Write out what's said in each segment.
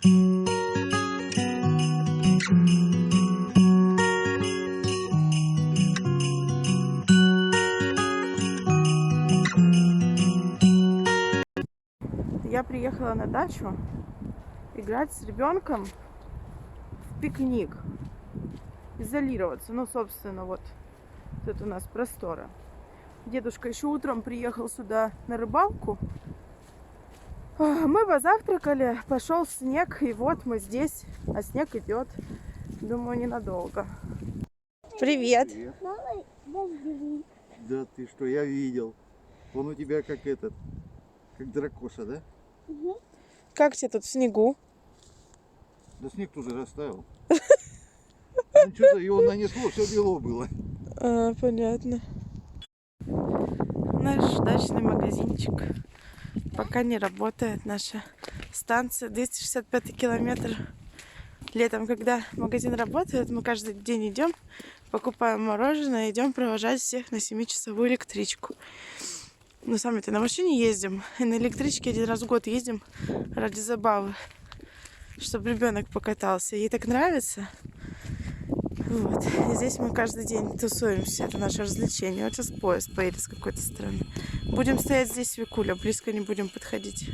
Я приехала на дачу играть с ребенком в пикник, изолироваться. Ну, собственно, вот тут у нас простора. Дедушка еще утром приехал сюда на рыбалку. Мы позавтракали, пошел снег, и вот мы здесь, а снег идет. Думаю, ненадолго. Привет. Привет. Да ты что, я видел. Он у тебя как этот, как дракоша, да? Угу. Как тебе тут в снегу? Да снег тоже растаял. Ну что-то его нанесло, все бело было. Понятно. Наш дачный магазинчик пока не работает. Наша станция 265 километр. Летом, когда магазин работает, мы каждый день идем, покупаем мороженое, идем провожать всех на 7-часовую электричку. Но сами-то на машине ездим, и на электричке один раз в год ездим ради забавы, чтобы ребенок покатался. Ей так нравится. Вот. И здесь мы каждый день тусуемся. Это наше развлечение. Вот сейчас поезд поедет с какой-то стороны. Будем стоять здесь, Викуля, близко не будем подходить.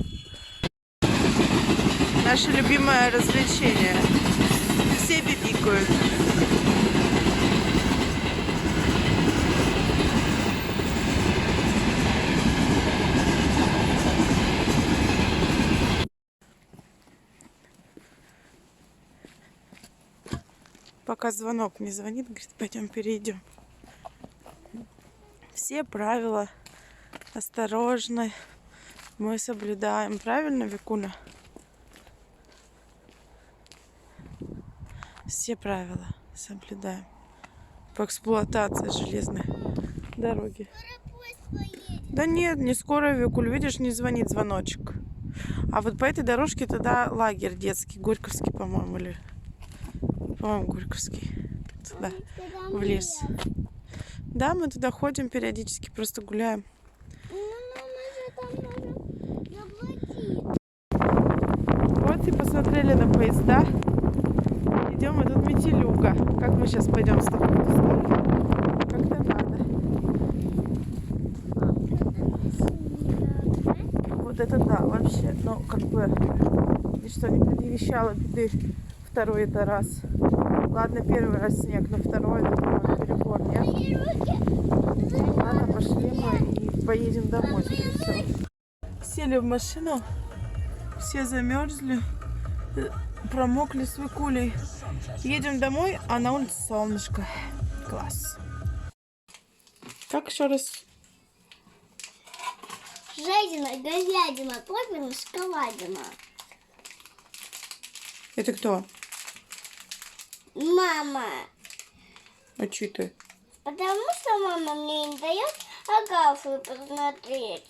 Наше любимое развлечение. Все бибикают. Пока звонок не звонит, говорит, пойдем перейдем. Все правила осторожно мы соблюдаем. Правильно, Викуля? Все правила соблюдаем по эксплуатации железной дороги. Да нет, не скоро, Викуль, видишь, не звонит звоночек. А вот по этой дорожке туда лагерь детский, Горьковский, по-моему, или... По-моему, Горьковский. Туда, в лес. Да, мы туда ходим периодически, просто гуляем. Вот и посмотрели на поезда. Идем, и тут метелюга. Как мы сейчас пойдем с тобой в ту сторону? Как-то надо. Вот это да, вообще. Ну, как бы, ничто не предвещало беды. Второй это раз. Ладно, первый раз снег, но второй, думаю, перебор, нет? Ладно, пошли мы и поедем домой. Сели в машину, все замерзли, промокли с Викулей. Едем домой, а на улице солнышко. Класс. Как еще раз? Жадина, говядина, топим, шоколадина. Это кто? Мама. А че ты? Потому что мама мне не дает Агафу посмотреть.